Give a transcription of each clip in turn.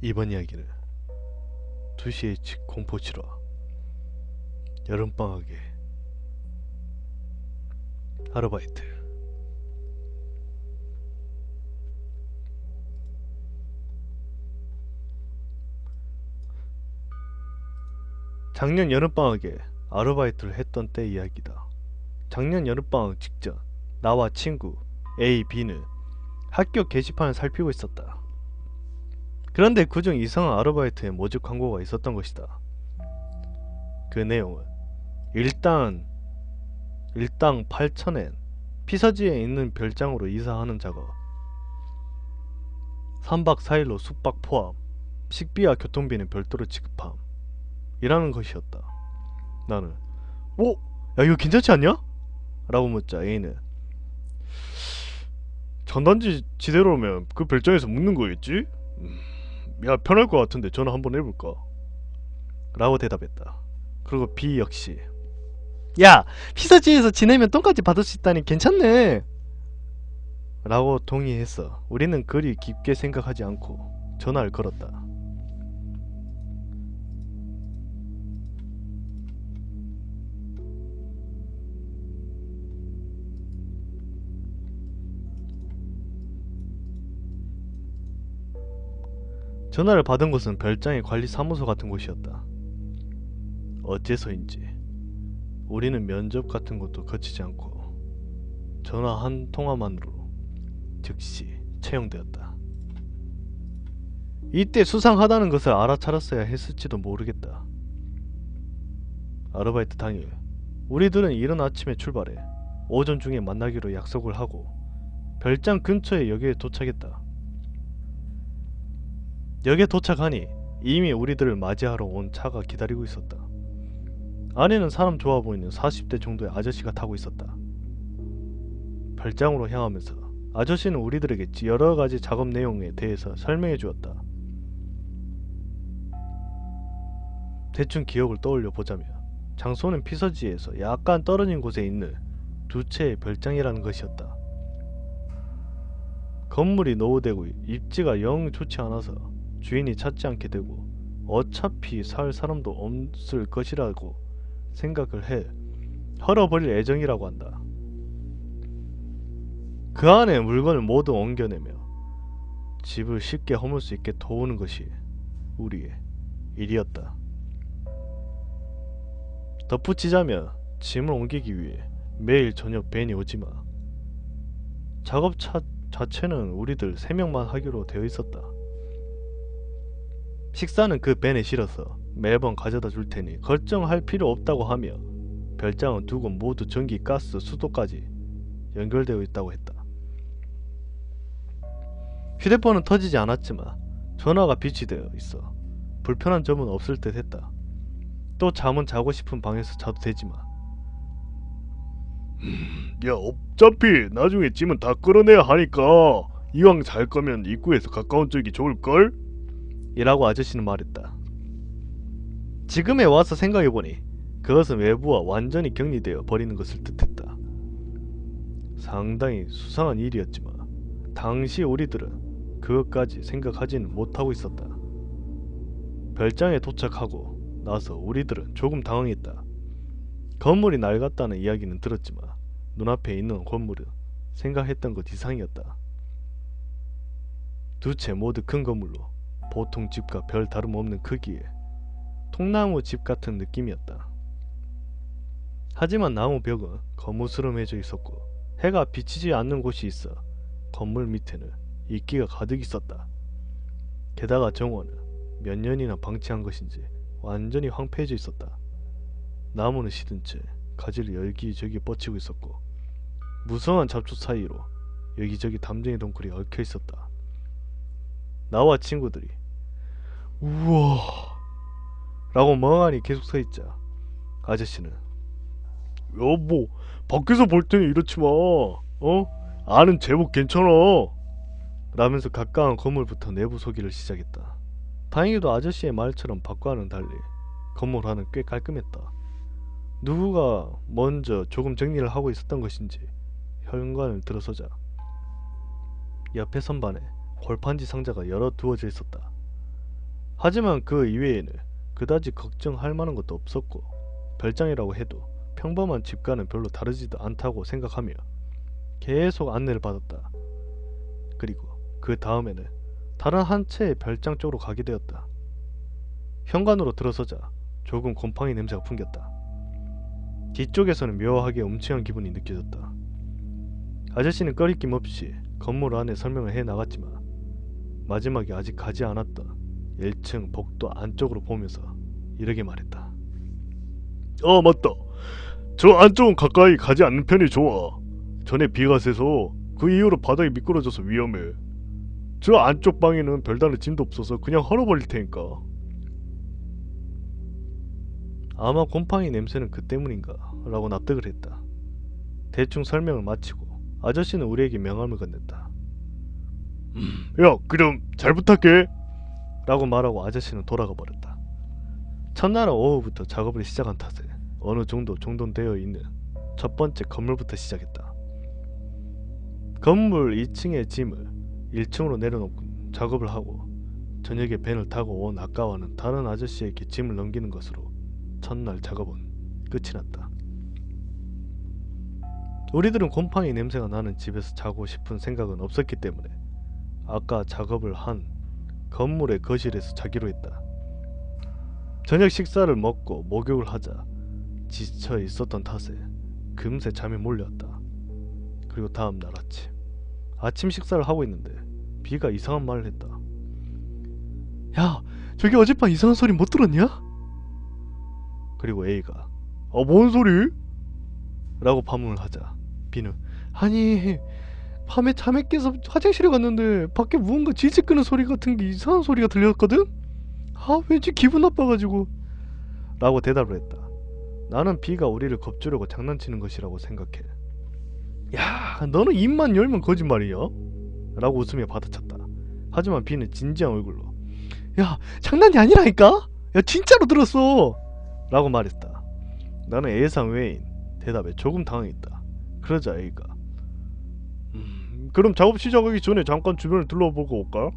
이번 이야기는 2시의 공포 7화 여름방학의 아르바이트. 작년 여름방학에 아르바이트를 했던 때 이야기다. 작년 여름방학 직전 나와 친구 A, B는 학교 게시판을 살피고 있었다. 그런데 그중 이상한 아르바이트의 모집 광고가 있었던 것이다. 그 내용은 일당 8,000엔, 피서지에 있는 별장으로 이사하는 작업, 3박 4일로 숙박 포함, 식비와 교통비는 별도로 지급함 이라는 것이었다. 나는 오! 야 이거 괜찮지 않냐? 라고 묻자 A는 전단지 지대로면 그 별장에서 묵는 거겠지? 야 편할 것 같은데 전화 한번 해볼까? 라고 대답했다. 그리고 B 역시 야! 피서지에서 지내면 똥까지 받을 수 있다니 괜찮네! 라고 동의했어. 우리는 그리 깊게 생각하지 않고 전화를 걸었다. 전화를 받은 곳은 별장의 관리사무소 같은 곳이었다. 어째서인지 우리는 면접 같은 것도 거치지 않고 전화 한 통화만으로 즉시 채용되었다. 이때 수상하다는 것을 알아차렸어야 했을지도 모르겠다. 아르바이트 당일 우리들은 이른 아침에 출발해 오전 중에 만나기로 약속을 하고 별장 근처의 역에 도착했다. 역에 도착하니 이미 우리들을 맞이하러 온 차가 기다리고 있었다. 안에는 사람 좋아 보이는 40대 정도의 아저씨가 타고 있었다. 별장으로 향하면서 아저씨는 우리들에게 여러가지 작업 내용에 대해서 설명해 주었다. 대충 기억을 떠올려 보자면 장소는 피서지에서 약간 떨어진 곳에 있는 두 채의 별장이라는 것이었다. 건물이 노후되고 입지가 영 좋지 않아서 주인이 찾지 않게 되고 어차피 살 사람도 없을 것이라고 생각을 해 헐어버릴 예정이라고 한다. 그 안에 물건을 모두 옮겨내며 집을 쉽게 허물 수 있게 도우는 것이 우리의 일이었다. 덧붙이자면 짐을 옮기기 위해 매일 저녁 벤이 오지만 작업차 자체는 우리들 3명만 하기로 되어 있었다. 식사는 그 벤에 실어서 매번 가져다 줄 테니 걱정할 필요 없다고 하며 별장은 두 곳 모두 전기, 가스, 수도까지 연결되어 있다고 했다. 휴대폰은 터지지 않았지만 전화가 비치되어 있어 불편한 점은 없을 듯 했다. 또 잠은 자고 싶은 방에서 자도 되지만 야, 어차피 나중에 짐은 다 끌어내야 하니까 이왕 잘 거면 입구에서 가까운 쪽이 좋을걸? 이라고 아저씨는 말했다. 지금에 와서 생각해보니 그것은 외부와 완전히 격리되어 버리는 것을 뜻했다. 상당히 수상한 일이었지만 당시 우리들은 그것까지 생각하지는 못하고 있었다. 별장에 도착하고 나서 우리들은 조금 당황했다. 건물이 낡았다는 이야기는 들었지만 눈앞에 있는 건물은 생각했던 것 이상이었다. 두 채 모두 큰 건물로 보통 집과 별 다름없는 크기에 통나무 집 같은 느낌이었다. 하지만 나무 벽은 거무스름해져 있었고 해가 비치지 않는 곳이 있어 건물 밑에는 이끼가 가득 있었다. 게다가 정원은 몇 년이나 방치한 것인지 완전히 황폐해져 있었다. 나무는 시든 채 가지를 여기저기 뻗치고 있었고 무성한 잡초 사이로 여기저기 담쟁이 덩굴이 얽혀 있었다. 나와 친구들이 우와 라고 멍하니 계속 서있자 아저씨는 여보, 밖에서 볼 때는 이렇지만 안은 제법 괜찮아. 라면서 가까운 건물부터 내부 소개를 시작했다. 다행히도 아저씨의 말처럼 밖과는 달리 건물 안은 꽤 깔끔했다. 누구가 먼저 조금 정리를 하고 있었던 것인지 현관을 들어서자. 옆에 선반에 골판지 상자가 여러 두어져 있었다. 하지만 그 이외에는 그다지 걱정할 만한 것도 없었고 별장이라고 해도 평범한 집과는 별로 다르지도 않다고 생각하며 계속 안내를 받았다. 그리고 그 다음에는 다른 한 채의 별장 쪽으로 가게 되었다. 현관으로 들어서자 조금 곰팡이 냄새가 풍겼다. 뒤쪽에서는 묘하게 음침한 기분이 느껴졌다. 아저씨는 꺼리낌 없이 건물 안에 설명을 해나갔지만 마지막에 아직 가지 않았던 1층 복도 안쪽으로 보면서 이렇게 말했다. 아, 맞다. 저 안쪽은 가까이 가지 않는 편이 좋아. 전에 비가 새서 그 이후로 바닥이 미끄러져서 위험해. 저 안쪽 방에는 별다른 짐도 없어서 그냥 헐어버릴 테니까. 아마 곰팡이 냄새는 그 때문인가 라고 납득을 했다. 대충 설명을 마치고 아저씨는 우리에게 명함을 건넸다. 야, 그럼 잘 부탁해. 라고 말하고 아저씨는 돌아가 버렸다. 첫날은 오후부터 작업을 시작한 탓에 어느 정도 정돈되어 있는 첫 번째 건물부터 시작했다. 건물 2층의 짐을 1층으로 내려놓고 작업을 하고 저녁에 벤을 타고 온 아까와는 다른 아저씨에게 짐을 넘기는 것으로 첫날 작업은 끝이 났다. 우리들은 곰팡이 냄새가 나는 집에서 자고 싶은 생각은 없었기 때문에 아까 작업을 한 건물의 거실에서 자기로 했다. 저녁 식사를 먹고 목욕을 하자 지쳐 있었던 탓에 금세 잠이 몰려왔다. 그리고 다음날 아침 식사를 하고 있는데 B가 이상한 말을 했다. 야, 저기 어젯밤 이상한 소리 못 들었냐? 그리고 A가 뭔 소리? 라고 반문을 하자 B는 아니 밤에 잠에 깨서 화장실에 갔는데 밖에 무언가 질질 끄는 소리 같은 게 이상한 소리가 들렸거든? 왠지 기분 나빠가지고 라고 대답을 했다. 나는 B가 우리를 겁주려고 장난치는 것이라고 생각해. 야, 너는 입만 열면 거짓말이야? 라고 웃으며 받아쳤다. 하지만 B는 진지한 얼굴로 야, 장난이 아니라니까? 야, 진짜로 들었어! 라고 말했다. 나는 예상 외인 대답에 조금 당황했다. 그러자 A가 그럼 작업 시작하기 전에 잠깐 주변을 둘러보고 올까?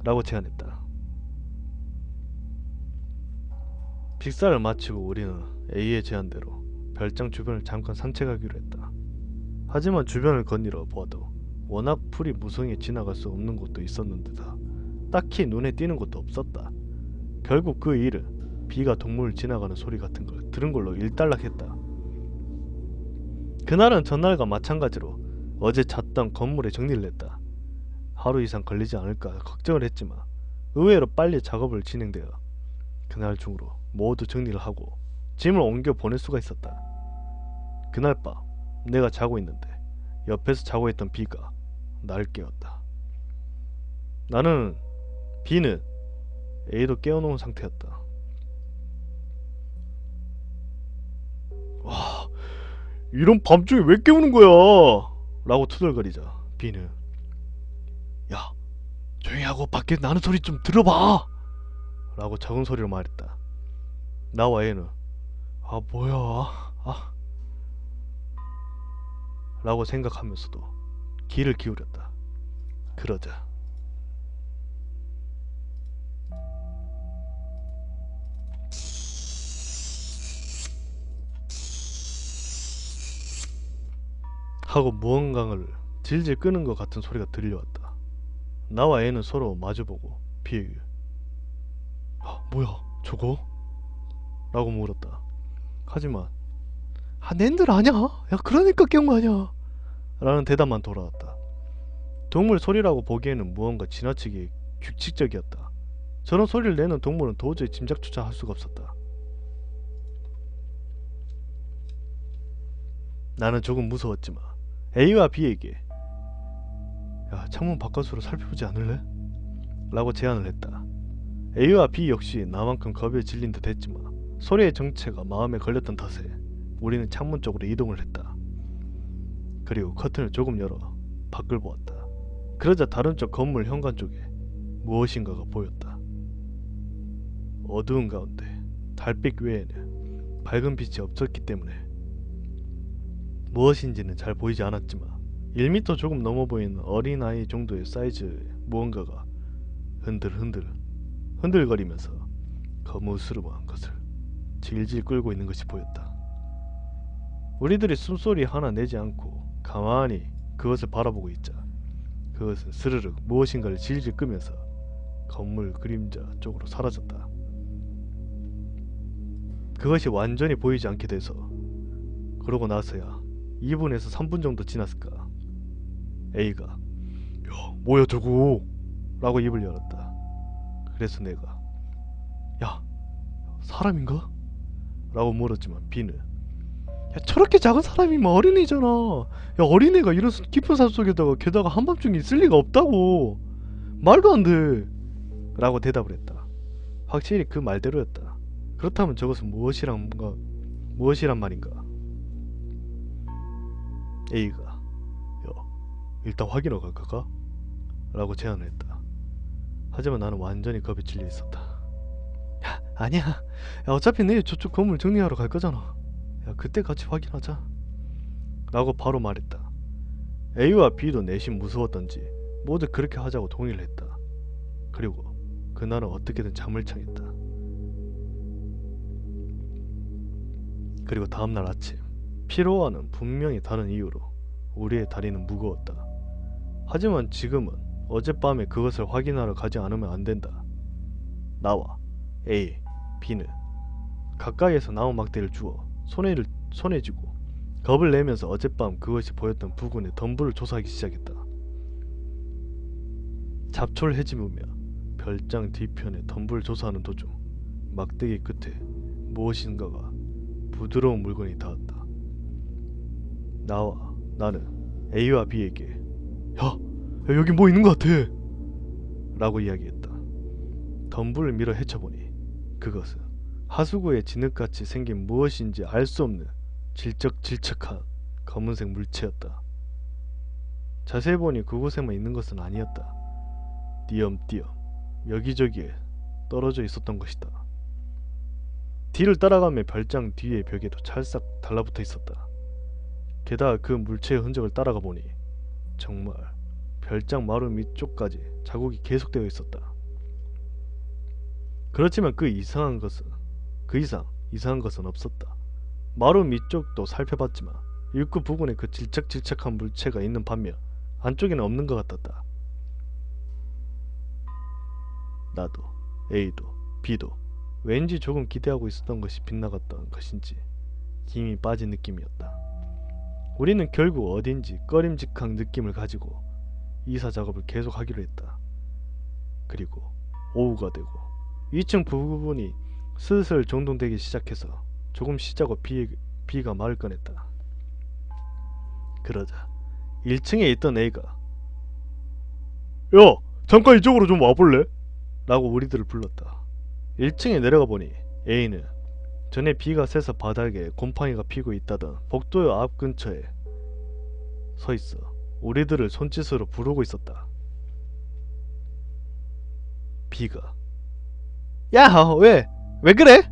라고 제안했다. 식사를 마치고 우리는 A의 제안대로 별장 주변을 잠깐 산책하기로 했다. 하지만 주변을 거닐어 보아도 워낙 풀이 무성해 지나갈 수 없는 곳도 있었는데다 딱히 눈에 띄는 곳도 없었다. 결국 그 일은 B가 동물 지나가는 소리 같은 걸 들은 걸로 일단락했다. 그날은 전날과 마찬가지로 어제 잤던 건물에 정리를 했다. 하루 이상 걸리지 않을까 걱정을 했지만 의외로 빨리 작업을 진행되어 그날 중으로 모두 정리를 하고 짐을 옮겨 보낼 수가 있었다. 그날 밤 내가 자고 있는데 옆에서 자고 있던 B가 날 깨웠다. 나는 B는 A도 깨워놓은 상태였다. 와, 이런 밤중에 왜 깨우는 거야? 라고 투덜거리자 B는 야, 조용히 하고 밖에 나는 소리 좀 들어봐! 라고 적은 소리로 말했다. 나와 A는 뭐야 라고 생각하면서도 귀를 기울였다. 그러자 하고 무언가를 질질 끄는 것 같은 소리가 들려왔다. 나와 A는 서로 마주보고 B에게 뭐야 저거? 라고 물었다. 하지만 낸들 아냐? 야, 그러니까 깨운 거 아냐? 라는 대답만 돌아왔다. 동물 소리라고 보기에는 무언가 지나치게 규칙적이었다. 저런 소리를 내는 동물은 도저히 짐작조차 할 수가 없었다. 나는 조금 무서웠지만 A와 B에게 야, 창문 바깥으로 살펴보지 않을래? 라고 제안을 했다. A와 B 역시 나만큼 겁에 질린 듯 했지만 소리의 정체가 마음에 걸렸던 탓에 우리는 창문 쪽으로 이동을 했다. 그리고 커튼을 조금 열어 밖을 보았다. 그러자 다른 쪽 건물 현관 쪽에 무엇인가가 보였다. 어두운 가운데 달빛 외에는 밝은 빛이 없었기 때문에 무엇인지는 잘 보이지 않았지만 1m 조금 넘어 보이는 어린아이 정도의 사이즈의 무언가가 흔들흔들 흔들거리면서 거무스름한 것을 질질 끌고 있는 것이 보였다. 우리들이 숨소리 하나 내지 않고 가만히 그것을 바라보고 있자 그것은 스르륵 무엇인가를 질질 끄면서 건물 그림자 쪽으로 사라졌다. 그것이 완전히 보이지 않게 돼서 그러고 나서야 2분에서 3분 정도 지났을까 A가 야, 뭐야 저거? 라고 입을 열었다. 그래서 내가 야, 사람인가? 라고 물었지만 B는 야, 저렇게 작은 사람이면 어린애잖아. 야, 어린애가 이런 깊은 산속에다가 게다가 한밤중에 있을 리가 없다고. 말도 안 돼. 라고 대답을 했다. 확실히 그 말대로였다. 그렇다면 저것은 무엇이란 말인가? A가 야, 일단 확인하러 갈까? 라고 제안을 했다. 하지만 나는 완전히 겁에 질려 있었다. 야, 아니야. 야, 어차피 내일 저쪽 건물 정리하러 갈 거잖아. 야, 그때 같이 확인하자. 라고 바로 말했다. A와 B도 내심 무서웠던지 모두 그렇게 하자고 동의를 했다. 그리고 그날은 어떻게든 잠을 청했다. 그리고 다음날 아침 피로와는 분명히 다른 이유로 우리의 다리는 무거웠다. 하지만 지금은 어젯밤에 그것을 확인하러 가지 않으면 안 된다. 나와 A, B는 가까이에서 나무 막대를 주워 손에 쥐고 겁을 내면서 어젯밤 그것이 보였던 부근의 덤불을 조사하기 시작했다. 잡초를 헤집으며 별장 뒤편의 덤불을 조사하는 도중 막대기 끝에 무엇인가가 부드러운 물건이 닿았다. 나는 A와 B에게 야, 여기 뭐 있는 것 같아 라고 이야기했다. 덤불을 밀어 헤쳐보니 그것은 하수구에 진흙같이 생긴 무엇인지 알 수 없는 질척질척한 검은색 물체였다. 자세히 보니 그곳에만 있는 것은 아니었다. 띄엄띄엄 여기저기에 떨어져 있었던 것이다. 뒤를 따라가며 별장 뒤의 벽에도 찰싹 달라붙어 있었다. 게다가 그 물체의 흔적을 따라가 보니 정말 별장 마루 밑쪽까지 자국이 계속되어 있었다. 그렇지만 그 이상 이상한 것은 없었다. 마루 밑쪽도 살펴봤지만 입구 부근에 그 질척질척한 물체가 있는 반면 안쪽에는 없는 것 같았다. 나도 A도 B도 왠지 조금 기대하고 있었던 것이 빗나갔던 것인지 힘이 빠진 느낌이었다. 우리는 결국 어딘지 꺼림직한 느낌을 가지고 이사 작업을 계속하기로 했다. 그리고 오후가 되고 2층 부분이 슬슬 정돈되기 시작해서 조금 쉬자고 B가 말을 꺼냈다. 그러자 1층에 있던 A가 야, 잠깐 이쪽으로 좀 와볼래? 라고 우리들을 불렀다. 1층에 내려가 보니 A는 전에 비가 새서 바닥에 곰팡이가 피고 있다던 복도의 앞 근처에 서 있어 우리들을 손짓으로 부르고 있었다. B가 야, 왜 그래?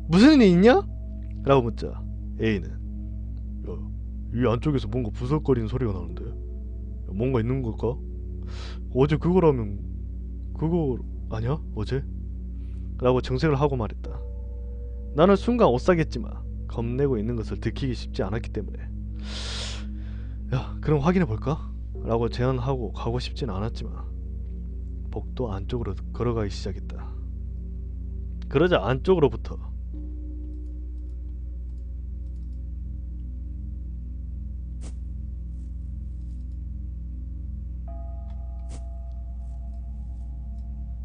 무슨 일 있냐? 라고 묻자 A는 야, 이 안쪽에서 뭔가 부석거리는 소리가 나는데? 야, 뭔가 있는 걸까? 어제 그거라면 그거 아니야? 어제? 라고 정색을 하고 말했다. 나는 순간 오싹했지만 겁내고 있는 것을 들키기 쉽지 않았기 때문에 야, 그럼 확인해볼까? 라고 제안하고 가고 싶진 않았지만 복도 안쪽으로 걸어가기 시작했다. 그러자 안쪽으로부터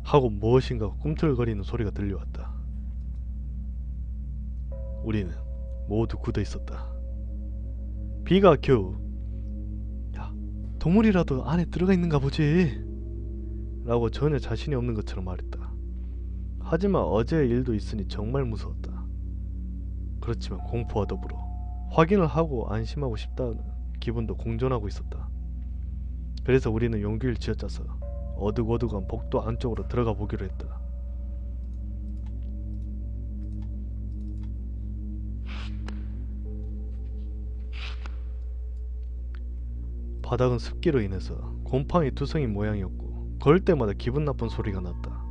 하고 무엇인가 꿈틀거리는 소리가 들려왔다. 우리는 모두 굳어 있었다. B가 겨우 야, 동물이라도 안에 들어가 있는가 보지 라고 전혀 자신이 없는 것처럼 말했다. 하지만 어제의 일도 있으니 정말 무서웠다. 그렇지만 공포와 더불어 확인을 하고 안심하고 싶다는 기분도 공존하고 있었다. 그래서 우리는 용기를 쥐어짜서 어둑어둑한 복도 안쪽으로 들어가 보기로 했다. 바닥은 습기로 인해서 곰팡이 투성이 모양이었고 걸을 때마다 기분 나쁜 소리가 났다.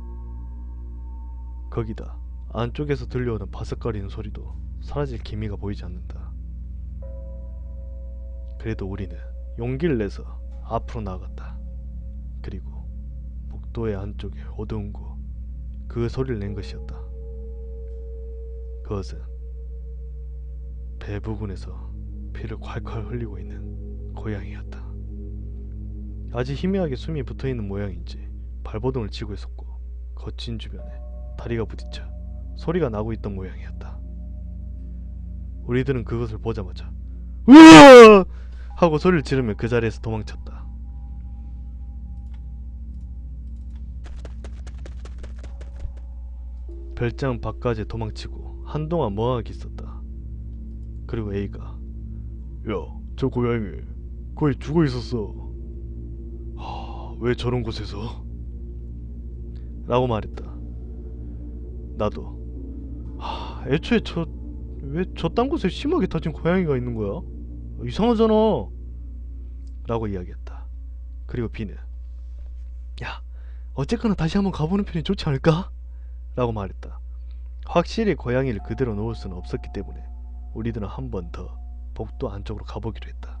거기다 안쪽에서 들려오는 바삭거리는 소리도 사라질 기미가 보이지 않는다. 그래도 우리는 용기를 내서 앞으로 나아갔다. 그리고 복도의 안쪽에 어두운 곳, 그 소리를 낸 것이었다. 그것은 배 부분에서 피를 콸콸 흘리고 있는 고양이였다. 아직 희미하게 숨이 붙어있는 모양인지 발버둥을 치고 있었고 거친 주변에 다리가 부딪혀 소리가 나고 있던 모양이었다. 우리들은 그것을 보자마자 으아! 하고 소리를 지르며 그 자리에서 도망쳤다. 별장 밖까지 도망치고 한동안 멍하게 있었다. 그리고 A가 야, 저 고양이 거의 죽어 있었어. 왜 저런 곳에서? 라고 말했다. 나도 애초에 왜 저딴 곳에 심하게 다친 고양이가 있는 거야? 이상하잖아 라고 이야기했다. 그리고 B는 야, 어쨌거나 다시 한번 가보는 편이 좋지 않을까? 라고 말했다. 확실히 고양이를 그대로 놓을 수는 없었기 때문에 우리들은 한 번 더 복도 안쪽으로 가보기로 했다.